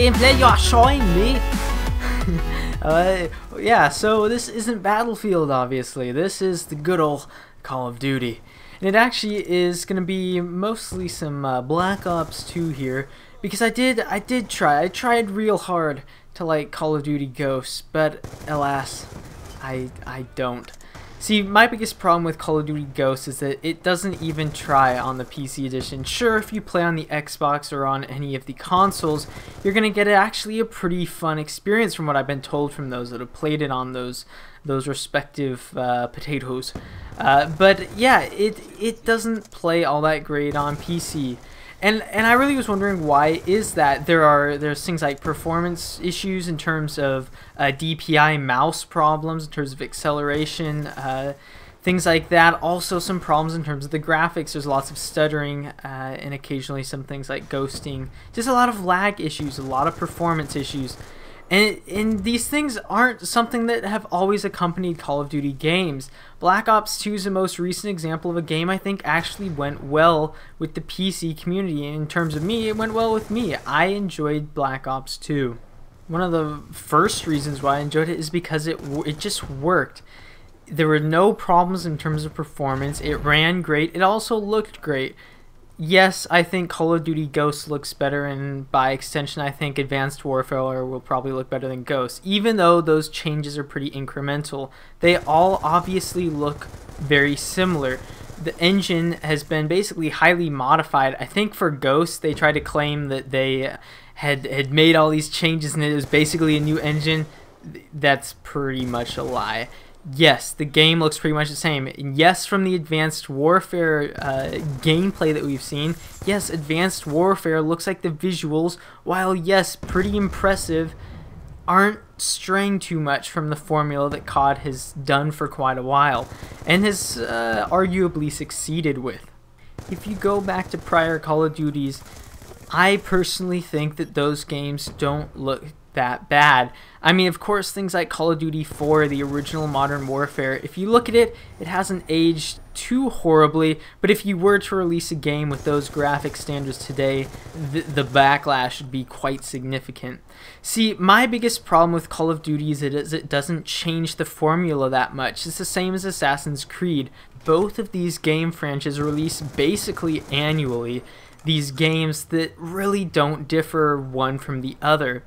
gameplay you're showing me? Yeah, so this isn't Battlefield, obviously. This is the good old Call of Duty. And it actually is going to be mostly some Black Ops 2 here, because I tried real hard to like Call of Duty Ghosts, but alas, I don't. See, my biggest problem with Call of Duty Ghosts is that it doesn't even try on the PC edition. Sure, if you play on the Xbox or on any of the consoles, you're going to get actually a pretty fun experience from what I've been told from those that have played it on those respective potatoes. But yeah, it doesn't play all that great on PC. And I really was wondering why is that. There's things like performance issues in terms of DPI mouse problems, in terms of acceleration, things like that. Also some problems in terms of the graphics. There's lots of stuttering and occasionally some things like ghosting. Just a lot of lag issues, a lot of performance issues. And these things aren't something that have always accompanied Call of Duty games. Black Ops 2 is the most recent example of a game I think actually went well with the PC community. And in terms of me, it went well with me. I enjoyed Black Ops 2. One of the first reasons why I enjoyed it is because it just worked. There were no problems in terms of performance. It ran great. It also looked great. Yes, I think Call of Duty Ghosts looks better, and by extension I think Advanced Warfare will probably look better than Ghosts. Even though those changes are pretty incremental, they all obviously look very similar. The engine has been basically highly modified. I think for Ghosts they tried to claim that they had made all these changes and it was basically a new engine. That's pretty much a lie. Yes, the game looks pretty much the same. And yes, from the Advanced Warfare gameplay that we've seen, yes, Advanced Warfare looks like the visuals, while yes, pretty impressive, aren't straying too much from the formula that COD has done for quite a while, and has arguably succeeded with. If you go back to prior Call of Duties, I personally think that those games don't look that bad. I mean, of course, things like Call of Duty 4, the original Modern Warfare, if you look at it, it hasn't aged too horribly, but if you were to release a game with those graphic standards today, the backlash would be quite significant. See, my biggest problem with Call of Duty is it doesn't change the formula that much. It's the same as Assassin's Creed. Both of these game franchises release basically annually, these games that really don't differ one from the other.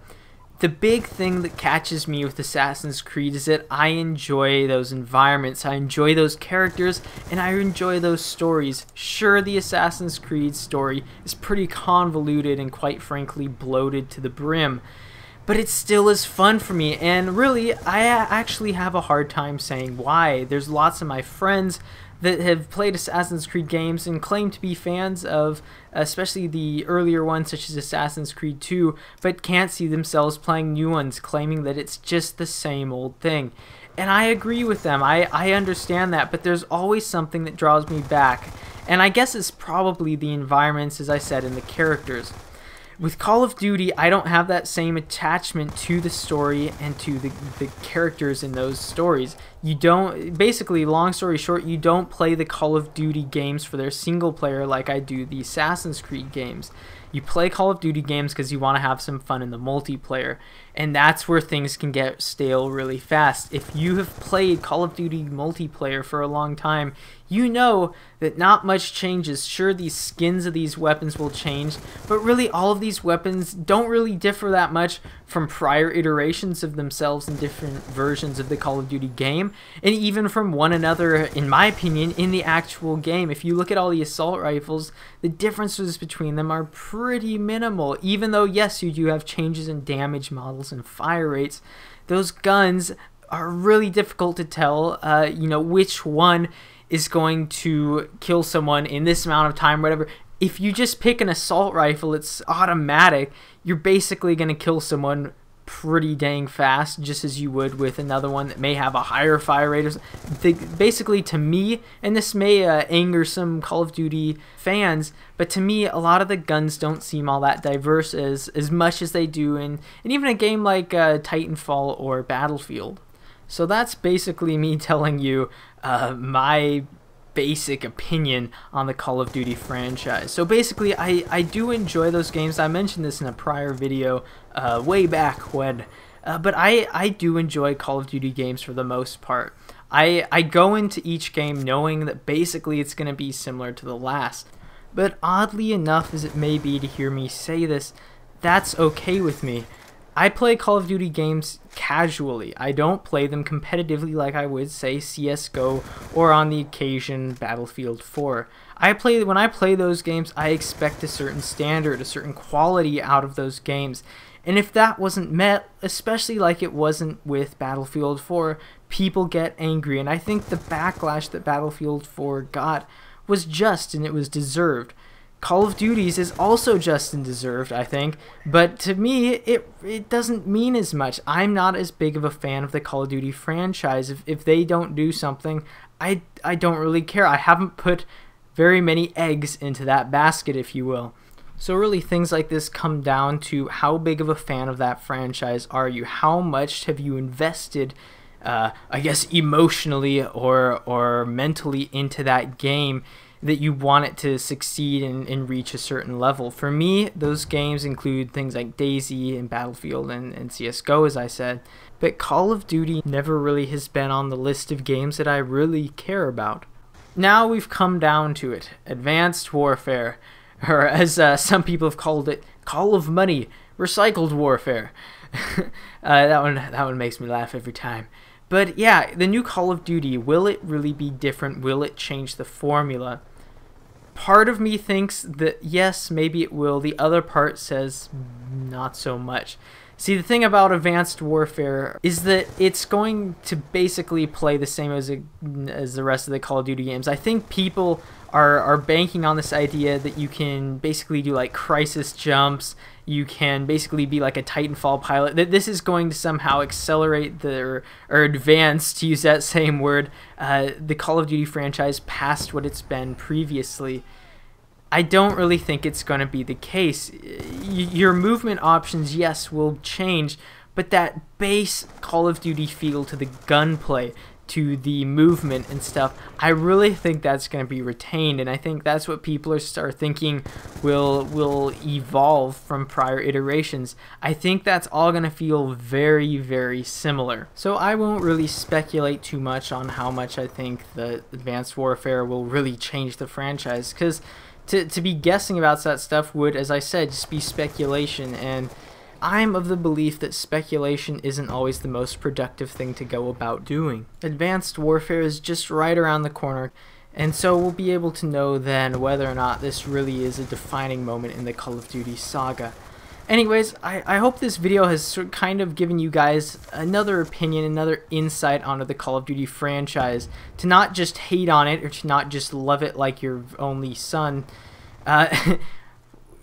The big thing that catches me with Assassin's Creed is that I enjoy those environments, I enjoy those characters, and I enjoy those stories. Sure, the Assassin's Creed story is pretty convoluted and quite frankly bloated to the brim, but it still is fun for me, and really, I actually have a hard time saying why. There's lots of my friends that have played Assassin's Creed games and claim to be fans of especially the earlier ones such as Assassin's Creed 2, but can't see themselves playing new ones, claiming that it's just the same old thing. And I agree with them, I understand that, but there's always something that draws me back, and I guess it's probably the environments, as I said, and the characters. With Call of Duty, I don't have that same attachment to the story and to the characters in those stories. You don't, basically, long story short, you don't play the Call of Duty games for their single player like I do the Assassin's Creed games. You play Call of Duty games because you want to have some fun in the multiplayer, and that's where things can get stale really fast. If you have played Call of Duty multiplayer for a long time, you know that not much changes. Sure, these skins of these weapons will change, but really all of these weapons don't really differ that much from prior iterations of themselves in different versions of the Call of Duty game, and even from one another, in my opinion, in the actual game. If you look at all the assault rifles, the differences between them are pretty minimal, even though yes, you do have changes in damage models and fire rates. Those guns are really difficult to tell, you know, which one is going to kill someone in this amount of time, whatever. If you just pick an assault rifle, it's automatic. You're basically going to kill someone pretty dang fast, just as you would with another one that may have a higher fire rate. Basically, to me, and this may anger some Call of Duty fans, but to me, a lot of the guns don't seem all that diverse as much as they do in even a game like Titanfall or Battlefield. So that's basically me telling you my basic opinion on the Call of Duty franchise. So basically, I do enjoy those games. I mentioned this in a prior video way back when, but I do enjoy Call of Duty games for the most part. I go into each game knowing that basically it's going to be similar to the last. But oddly enough as it may be to hear me say this, that's okay with me. I play Call of Duty games casually. I don't play them competitively like I would say CSGO or on the occasion Battlefield 4. When I play those games, I expect a certain standard, a certain quality out of those games. And if that wasn't met, especially like it wasn't with Battlefield 4, people get angry. And I think the backlash that Battlefield 4 got was just and it was deserved. Call of Duty's is also just and deserved, I think, but to me, it doesn't mean as much. I'm not as big of a fan of the Call of Duty franchise. If they don't do something, I don't really care. I haven't put very many eggs into that basket, if you will. So really, things like this come down to how big of a fan of that franchise are you? How much have you invested, I guess, emotionally or mentally into that game that you want it to succeed and reach a certain level? For me, those games include things like DayZ and Battlefield and CSGO, as I said. But Call of Duty never really has been on the list of games that I really care about. Now we've come down to it. Advanced Warfare, or as some people have called it, Call of Money, Recycled Warfare. That one makes me laugh every time. But yeah, the new Call of Duty, will it really be different? Will it change the formula? Part of me thinks that yes, maybe it will. The other part says not so much. See, the thing about Advanced Warfare is that it's going to basically play the same as the rest of the Call of Duty games. I think people are banking on this idea that you can basically do like crisis jumps, you can basically be like a Titanfall pilot, that this is going to somehow accelerate or advance, to use that same word, the Call of Duty franchise past what it's been previously. I don't really think it's going to be the case. Your movement options, yes, will change, but that base Call of Duty feel to the gunplay, to the movement and stuff, I really think that's going to be retained, and I think that's what people are thinking will evolve from prior iterations. I think that's all going to feel very, very similar. So I won't really speculate too much on how much I think the Advanced Warfare will really change the franchise, because to be guessing about that stuff would, as I said, just be speculation, and I'm of the belief that speculation isn't always the most productive thing to go about doing. Advanced Warfare is just right around the corner, and so we'll be able to know then whether or not this really is a defining moment in the Call of Duty saga. Anyways, I hope this video has kind of given you guys another opinion, another insight onto the Call of Duty franchise, to not just hate on it or to not just love it like your only son.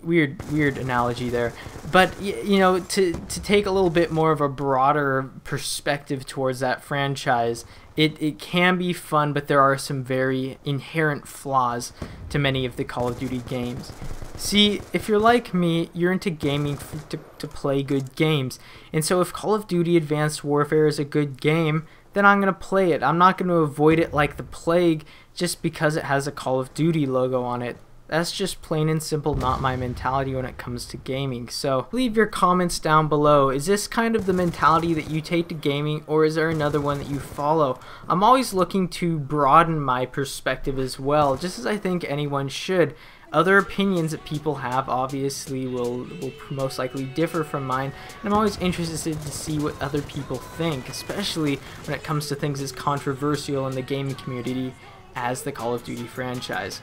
Weird analogy there, but you know, to take a little bit more of a broader perspective towards that franchise, it can be fun, but there are some very inherent flaws to many of the Call of Duty games. See, if you're like me, you're into gaming to play good games, and so if Call of Duty Advanced Warfare is a good game, then I'm going to play it. I'm not going to avoid it like the plague just because it has a Call of Duty logo on it. That's just plain and simple not my mentality when it comes to gaming. So leave your comments down below. Is this kind of the mentality that you take to gaming, or is there another one that you follow? I'm always looking to broaden my perspective as well, just as I think anyone should. Other opinions that people have obviously will most likely differ from mine, and I'm always interested to see what other people think, especially when it comes to things as controversial in the gaming community as the Call of Duty franchise.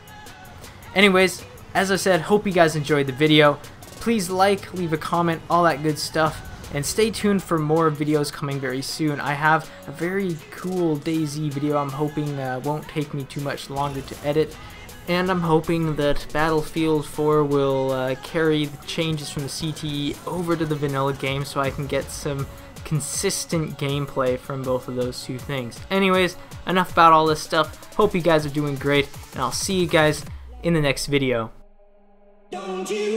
Anyways, as I said, hope you guys enjoyed the video. Please like, leave a comment, all that good stuff, and stay tuned for more videos coming very soon. I have a very cool DayZ video I'm hoping won't take me too much longer to edit, and I'm hoping that Battlefield 4 will carry the changes from the CTE over to the vanilla game so I can get some consistent gameplay from both of those two things. Anyways, enough about all this stuff. Hope you guys are doing great, and I'll see you guys in the next video. Don't you